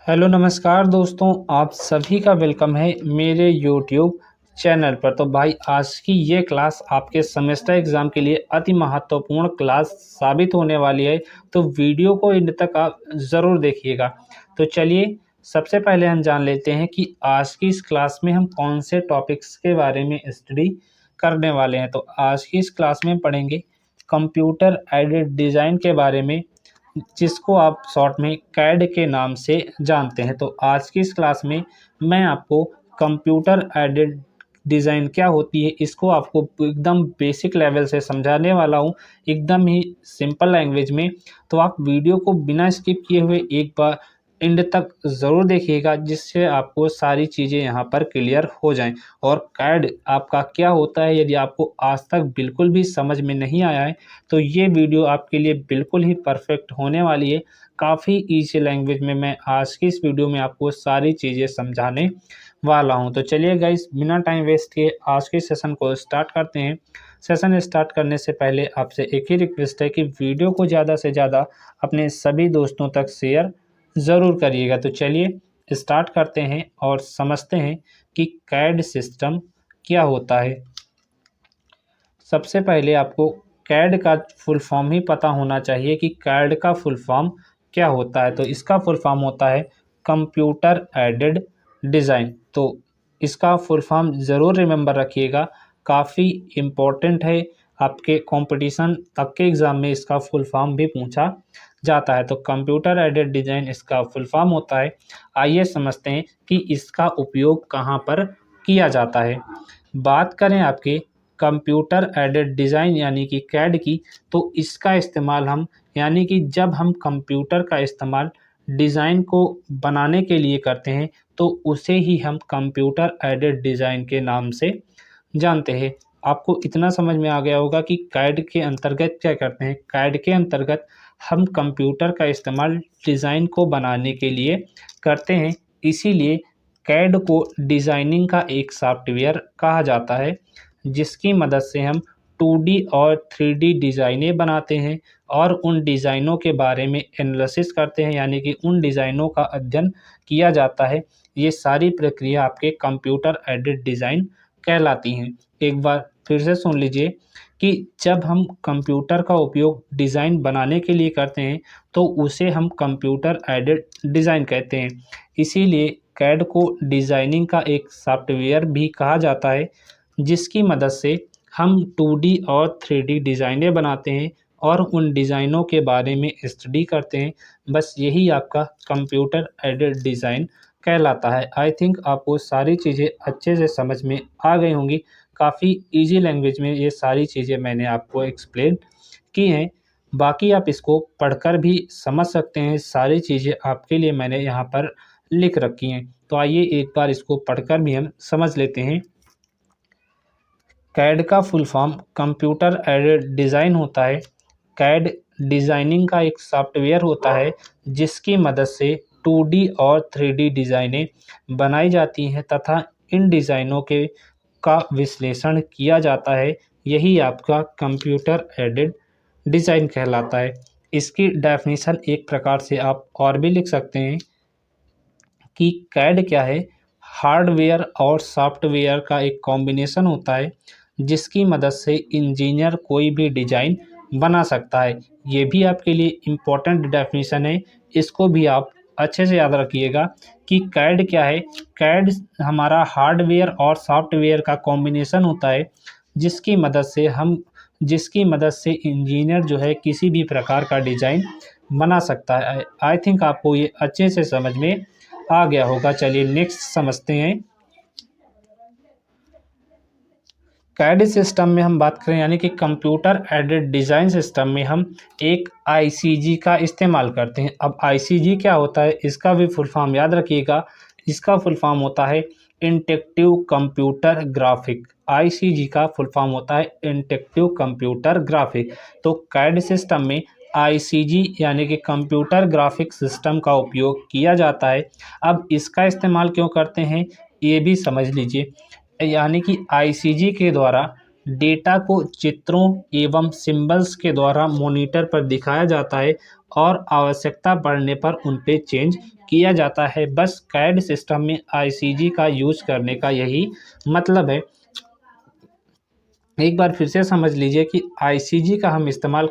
Hello नमस्कार दोस्तों, आप सभी का वेलकम है मेरे यूट्यूब चैनल पर। तो भाई आज की ये क्लास आपके सेमेस्टर एग्ज़ाम के लिए अति महत्वपूर्ण क्लास साबित होने वाली है। तो वीडियो को एंड तक आप ज़रूर देखिएगा। तो चलिए सबसे पहले हम जान लेते हैं कि आज की इस क्लास में हम कौन से टॉपिक्स के बारे में स्टडी करने वाले हैं। तो आज की इस क्लास में पढ़ेंगे कंप्यूटर एडेड डिज़ाइन के बारे में, जिसको आप शॉर्ट में कैड के नाम से जानते हैं। तो आज की इस क्लास में मैं आपको कंप्यूटर एडेड डिज़ाइन क्या होती है इसको आपको एकदम बेसिक लेवल से समझाने वाला हूँ, एकदम ही सिंपल लैंग्वेज में। तो आप वीडियो को बिना स्किप किए हुए एक बार एंड तक ज़रूर देखिएगा, जिससे आपको सारी चीज़ें यहाँ पर क्लियर हो जाएं। और कैड आपका क्या होता है, यदि आपको आज तक बिल्कुल भी समझ में नहीं आया है तो ये वीडियो आपके लिए बिल्कुल ही परफेक्ट होने वाली है। काफ़ी ईजी लैंग्वेज में मैं आज की इस वीडियो में आपको सारी चीज़ें समझाने वाला हूँ। तो चलिए गाइस, बिना टाइम वेस्ट किए आज के सेशन को स्टार्ट करते हैं। सेशन स्टार्ट करने से पहले आपसे एक ही रिक्वेस्ट है कि वीडियो को ज़्यादा से ज़्यादा अपने सभी दोस्तों तक शेयर ज़रूर करिएगा। तो चलिए स्टार्ट करते हैं और समझते हैं कि कैड सिस्टम क्या होता है। सबसे पहले आपको कैड का फुल फॉर्म ही पता होना चाहिए कि कैड का फुल फॉर्म क्या होता है। तो इसका फुल फॉर्म होता है कंप्यूटर एडेड डिज़ाइन। तो इसका फुल फॉर्म ज़रूर रिमेंबर रखिएगा, काफ़ी इम्पोर्टेंट है। आपके कंपटीशन तक के एग्ज़ाम में इसका फुल फॉर्म भी पूछा जाता है। तो कंप्यूटर एडेड डिज़ाइन इसका फुल फॉर्म होता है। आइए समझते हैं कि इसका उपयोग कहाँ पर किया जाता है। बात करें आपके कंप्यूटर एडेड डिज़ाइन यानी कि कैड की, तो इसका इस्तेमाल हम यानी कि जब हम कंप्यूटर का इस्तेमाल डिज़ाइन को बनाने के लिए करते हैं तो उसे ही हम कंप्यूटर एडेड डिज़ाइन के नाम से जानते हैं। आपको इतना समझ में आ गया होगा कि कैड के अंतर्गत क्या करते हैं। कैड के अंतर्गत हम कंप्यूटर का इस्तेमाल डिज़ाइन को बनाने के लिए करते हैं, इसीलिए कैड को डिज़ाइनिंग का एक सॉफ्टवेयर कहा जाता है, जिसकी मदद से हम 2D और 3D डिज़ाइनें बनाते हैं और उन डिज़ाइनों के बारे में एनालिसिस करते हैं, यानी कि उन डिज़ाइनों का अध्ययन किया जाता है। ये सारी प्रक्रिया आपके कंप्यूटर एडेड डिज़ाइन कहलाती हैं। एक बार फिर से सुन लीजिए कि जब हम कंप्यूटर का उपयोग डिज़ाइन बनाने के लिए करते हैं तो उसे हम कंप्यूटर एडेड डिज़ाइन कहते हैं। इसीलिए कैड को डिज़ाइनिंग का एक सॉफ्टवेयर भी कहा जाता है, जिसकी मदद से हम 2D और 3D डिज़ाइनें बनाते हैं और उन डिज़ाइनों के बारे में स्टडी करते हैं। बस यही आपका कंप्यूटर एडेड डिज़ाइन कहलाता है। आई थिंक आपको सारी चीज़ें अच्छे से समझ में आ गई होंगी। काफ़ी ईजी लैंग्वेज में ये सारी चीज़ें मैंने आपको एक्सप्लेन की हैं। बाकी आप इसको पढ़कर भी समझ सकते हैं, सारी चीज़ें आपके लिए मैंने यहाँ पर लिख रखी हैं। तो आइए एक बार इसको पढ़कर भी हम समझ लेते हैं। कैड का full form computer aided design होता है। कैड डिज़ाइनिंग का एक सॉफ्टवेयर होता है, जिसकी मदद से 2D और 3D डिज़ाइनें बनाई जाती हैं तथा इन डिज़ाइनों के का विश्लेषण किया जाता है। यही आपका कंप्यूटर एडेड डिज़ाइन कहलाता है। इसकी डेफिनेशन एक प्रकार से आप और भी लिख सकते हैं कि कैड क्या है। हार्डवेयर और सॉफ्टवेयर का एक कॉम्बिनेशन होता है, जिसकी मदद से इंजीनियर कोई भी डिज़ाइन बना सकता है। ये भी आपके लिए इम्पोर्टेंट डेफिनेशन है, इसको भी आप अच्छे से याद रखिएगा कि कैड क्या है। कैड हमारा हार्डवेयर और सॉफ्टवेयर का कॉम्बिनेशन होता है, जिसकी मदद से इंजीनियर जो है किसी भी प्रकार का डिज़ाइन बना सकता है। आई थिंक आपको ये अच्छे से समझ में आ गया होगा। चलिए नेक्स्ट समझते हैं। कैड सिस्टम में हम बात करें यानी कि कंप्यूटर एडेड डिज़ाइन सिस्टम में हम एक आईसीजी का इस्तेमाल करते हैं। अब आईसीजी क्या होता है, इसका भी फुल फॉर्म याद रखिएगा। इसका फुल फॉर्म होता है इंटरेक्टिव कंप्यूटर ग्राफिक। आईसीजी का फुल फॉर्म होता है इंटरेक्टिव कंप्यूटर ग्राफिक। तो कैड सिस्टम में आईसीजी यानी कि कंप्यूटर ग्राफिक सिस्टम का उपयोग किया जाता है। अब इसका इस्तेमाल क्यों करते हैं ये भी समझ लीजिए। यानी कि आईसीजी के द्वारा डेटा को चित्रों एवं सिंबल्स के द्वारा मॉनिटर पर दिखाया जाता है और आवश्यकता पड़ने पर उन पे चेंज किया जाता है। बस कैड सिस्टम में आईसीजी का यूज करने का यही मतलब है। एक बार फिर से समझ लीजिए कि आईसीजी का हम इस्तेमाल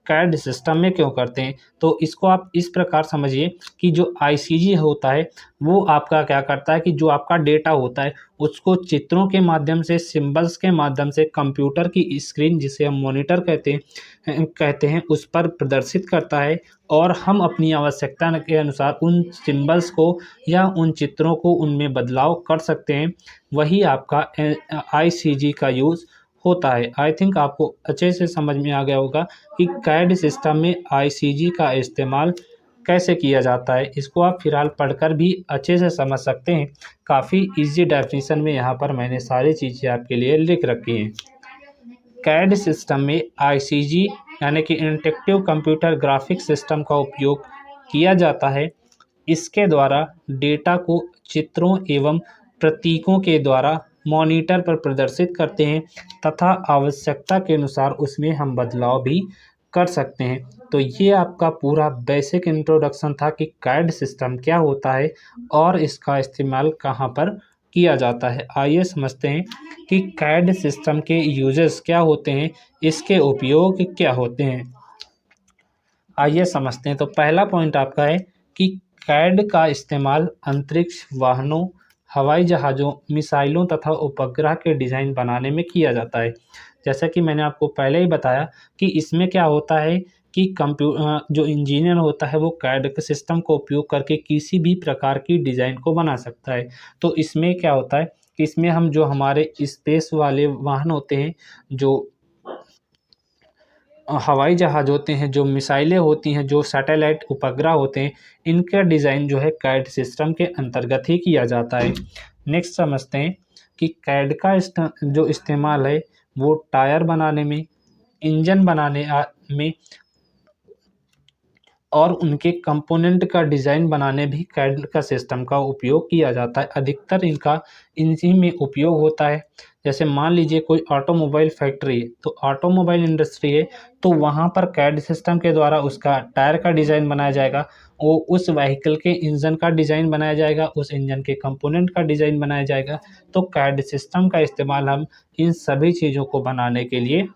कैड सिस्टम में क्यों करते हैं। तो इसको आप इस प्रकार समझिए कि जो आईसीजी होता है वो आपका क्या करता है कि जो आपका डेटा होता है उसको चित्रों के माध्यम से, सिंबल्स के माध्यम से कंप्यूटर की स्क्रीन, जिसे हम मॉनिटर कहते हैं उस पर प्रदर्शित करता है और हम अपनी आवश्यकता के अनुसार उन सिंबल्स को या उन चित्रों को उनमें बदलाव कर सकते हैं। वही आपका आईसीजी का यूज़ होता है। आई थिंक आपको अच्छे से समझ में आ गया होगा कि कैड सिस्टम में आईसीजी का इस्तेमाल कैसे किया जाता है। इसको आप फिलहाल पढ़कर भी अच्छे से समझ सकते हैं। काफ़ी इजी डेफिनेशन में यहाँ पर मैंने सारी चीज़ें आपके लिए लिख रखी हैं। कैड सिस्टम में आईसीजी यानी कि इंटरेक्टिव कंप्यूटर ग्राफिक्स सिस्टम का उपयोग किया जाता है। इसके द्वारा डेटा को चित्रों एवं प्रतीकों के द्वारा मॉनिटर पर प्रदर्शित करते हैं तथा आवश्यकता के अनुसार उसमें हम बदलाव भी कर सकते हैं। तो ये आपका पूरा बेसिक इंट्रोडक्शन था कि कैड सिस्टम क्या होता है और इसका इस्तेमाल कहाँ पर किया जाता है। आइए समझते हैं कि कैड सिस्टम के यूजेस क्या होते हैं, इसके उपयोग क्या होते हैं। आइए समझते हैं। तो पहला पॉइंट आपका है कि कैड का इस्तेमाल अंतरिक्ष वाहनों, हवाई जहाज़ों, मिसाइलों तथा उपग्रह के डिज़ाइन बनाने में किया जाता है। जैसा कि मैंने आपको पहले ही बताया कि इसमें क्या होता है कि जो इंजीनियर होता है वो कैड के सिस्टम का उपयोग करके किसी भी प्रकार की डिज़ाइन को बना सकता है। तो इसमें क्या होता है कि इसमें हम जो हमारे स्पेस वाले वाहन होते हैं, जो हवाई जहाज़ होते हैं, जो मिसाइलें होती हैं, जो सैटेलाइट उपग्रह होते हैं, इनका डिज़ाइन जो है कैड सिस्टम के अंतर्गत ही किया जाता है। नेक्स्ट समझते हैं कि कैड का जो इस्तेमाल है वो टायर बनाने में, इंजन बनाने में और उनके कंपोनेंट का डिज़ाइन बनाने भी कैड का सिस्टम का उपयोग किया जाता है। अधिकतर इनका इन्हीं में उपयोग होता है। जैसे मान लीजिए कोई ऑटोमोबाइल फैक्ट्री है, तो ऑटोमोबाइल इंडस्ट्री है, तो वहाँ पर कैड सिस्टम के द्वारा उसका टायर का डिज़ाइन बनाया जाएगा, वो उस व्हीकल के इंजन का डिज़ाइन बनाया जाएगा, उस इंजन के कंपोनेंट का डिज़ाइन बनाया जाएगा। तो कैड सिस्टम का इस्तेमाल हम इन सभी चीज़ों को बनाने के लिए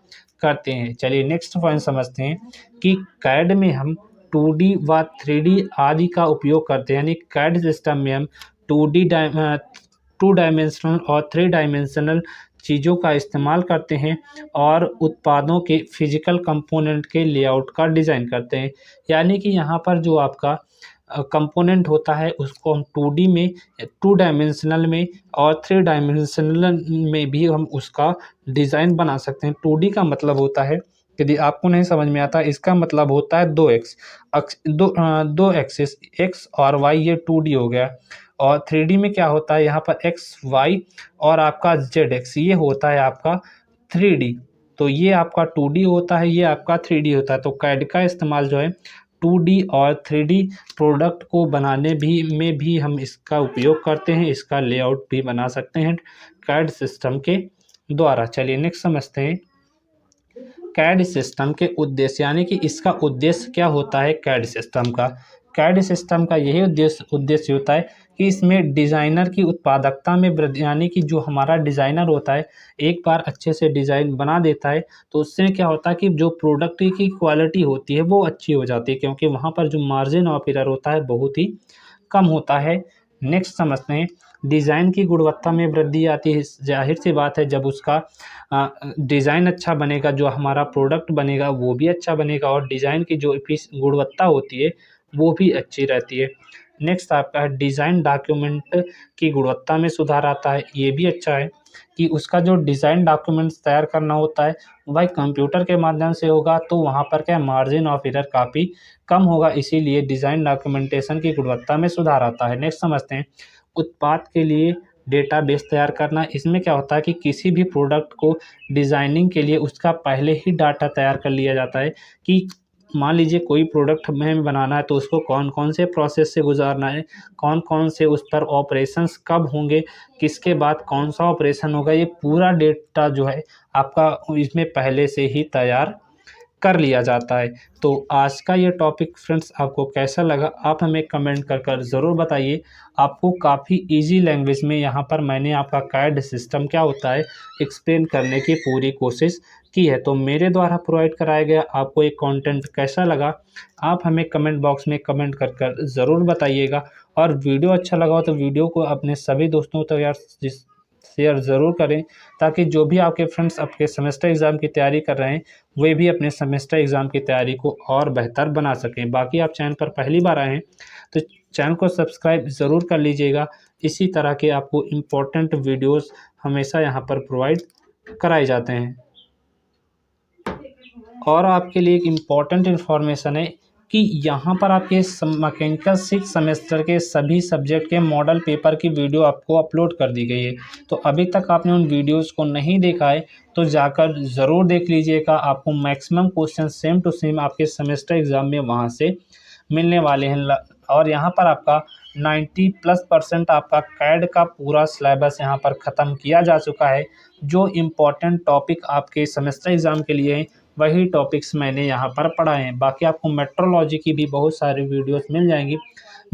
करते हैं। चलिए नेक्स्ट पॉइंट समझते हैं कि कैड में हम 2D व 3D आदि का उपयोग करते हैं। यानी कैड सिस्टम में हम 2 डायमेंशनल और 3 डायमेंशनल चीज़ों का इस्तेमाल करते हैं और उत्पादों के फिजिकल कंपोनेंट के लेआउट का डिज़ाइन करते हैं। यानी कि यहाँ पर जो आपका कंपोनेंट होता है उसको हम 2D में, 2 डायमेंशनल में और 3 डायमेंशनल में भी हम उसका डिज़ाइन बना सकते हैं। 2D का मतलब होता है, यदि आपको नहीं समझ में आता, इसका मतलब होता है 2 एक्सिस एक्स और वाई, ये 2D हो गया। और 3D में क्या होता है, यहाँ पर एक्स वाई और आपका जेड एक्स, ये होता है आपका 3D। तो ये आपका 2D होता है, ये आपका 3D होता है। तो कैड का इस्तेमाल जो है 2D और 3D प्रोडक्ट को बनाने में भी हम इसका उपयोग करते हैं। इसका लेआउट भी बना सकते हैं कैड सिस्टम के द्वारा। चलिए नेक्स्ट समझते हैं कैड सिस्टम के उद्देश्य, यानी कि इसका उद्देश्य क्या होता है कैड सिस्टम का। कैड सिस्टम का यही उद्देश्य होता है कि इसमें डिज़ाइनर की उत्पादकता में वृद्धि, यानी कि जो हमारा डिज़ाइनर होता है एक बार अच्छे से डिज़ाइन बना देता है तो उससे क्या होता है कि जो प्रोडक्ट की क्वालिटी होती है वो अच्छी हो जाती है, क्योंकि वहाँ पर जो मार्जिन ऑफ एरर होता है बहुत ही कम होता है। नेक्स्ट समझते हैं डिज़ाइन की गुणवत्ता में वृद्धि आती है। ज़ाहिर सी बात है, जब उसका डिज़ाइन अच्छा बनेगा, जो हमारा प्रोडक्ट बनेगा वो भी अच्छा बनेगा और डिज़ाइन की जो गुणवत्ता होती है वो भी अच्छी रहती है। नेक्स्ट आपका है डिज़ाइन डॉक्यूमेंट की गुणवत्ता में सुधार आता है। ये भी अच्छा है कि उसका जो डिज़ाइन डॉक्यूमेंट्स तैयार करना होता है वह कंप्यूटर के माध्यम से होगा, तो वहाँ पर क्या मार्जिन ऑफ एरर काफ़ी कम होगा, इसीलिए डिज़ाइन डॉक्यूमेंटेशन की गुणवत्ता में सुधार आता है। नेक्स्ट समझते हैं उत्पाद के लिए डेटाबेस तैयार करना। इसमें क्या होता है कि किसी भी प्रोडक्ट को डिज़ाइनिंग के लिए उसका पहले ही डाटा तैयार कर लिया जाता है कि मान लीजिए कोई प्रोडक्ट हमें बनाना है तो उसको कौन कौन से प्रोसेस से गुजारना है, कौन कौन से उस पर ऑपरेशंस कब होंगे, किसके बाद कौन सा ऑपरेशन होगा, ये पूरा डेटा जो है आपका इसमें पहले से ही तैयार कर लिया जाता है। तो आज का ये टॉपिक फ्रेंड्स आपको कैसा लगा, आप हमें कमेंट कर कर ज़रूर बताइए। आपको काफ़ी इजी लैंग्वेज में यहाँ पर मैंने आपका कैड सिस्टम क्या होता है एक्सप्लेन करने की पूरी कोशिश की है। तो मेरे द्वारा प्रोवाइड कराया गया आपको एक कंटेंट कैसा लगा, आप हमें कमेंट बॉक्स में कमेंट कर कर ज़रूर बताइएगा। और वीडियो अच्छा लगा हो तो वीडियो को अपने सभी दोस्तों तक यार शेयर ज़रूर करें, ताकि जो भी आपके फ्रेंड्स आपके सेमेस्टर एग्ज़ाम की तैयारी कर रहे हैं वे भी अपने सेमेस्टर एग्ज़ाम की तैयारी को और बेहतर बना सकें। बाकी आप चैनल पर पहली बार आए हैं तो चैनल को सब्सक्राइब ज़रूर कर लीजिएगा। इसी तरह के आपको इम्पोर्टेंट वीडियोस हमेशा यहाँ पर प्रोवाइड कराए जाते हैं। और आपके लिए एक इम्पॉर्टेंट इन्फॉर्मेशन है कि यहाँ पर आपके मैकेनिकल 6 सेमेस्टर के सभी सब्जेक्ट के मॉडल पेपर की वीडियो आपको अपलोड कर दी गई है। तो अभी तक आपने उन वीडियोस को नहीं देखा है तो जाकर ज़रूर देख लीजिएगा। आपको maximum question same to same आपके सेमेस्टर एग्ज़ाम में वहाँ से मिलने वाले हैं। और यहाँ पर आपका 90+% आपका कैड का पूरा सिलेबस यहाँ पर ख़त्म किया जा चुका है। जो इम्पोर्टेंट टॉपिक आपके सेमेस्टर एग्ज़ाम के लिए हैं वही टॉपिक्स मैंने यहाँ पर पढ़ाए हैं। बाकी आपको मेट्रोलॉजी की भी बहुत सारी वीडियोस मिल जाएंगी,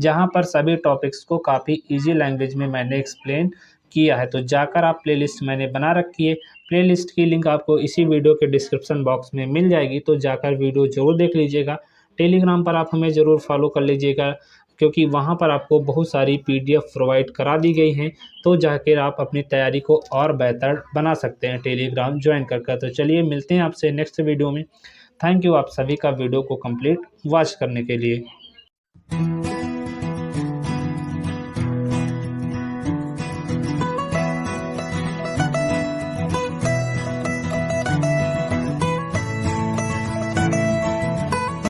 जहाँ पर सभी टॉपिक्स को काफ़ी इजी लैंग्वेज में मैंने एक्सप्लेन किया है। तो जाकर आप प्लेलिस्ट मैंने बना रखी है, प्लेलिस्ट की लिंक आपको इसी वीडियो के डिस्क्रिप्शन बॉक्स में मिल जाएगी। तो जाकर वीडियो ज़रूर देख लीजिएगा। टेलीग्राम पर आप हमें ज़रूर फॉलो कर लीजिएगा, क्योंकि वहाँ पर आपको बहुत सारी पीडीएफ प्रोवाइड करा दी गई हैं। तो जाकर आप अपनी तैयारी को और बेहतर बना सकते हैं टेलीग्राम ज्वाइन कर। तो चलिए मिलते हैं आपसे नेक्स्ट वीडियो में। थैंक यू आप सभी का वीडियो को कंप्लीट वॉच करने के लिए।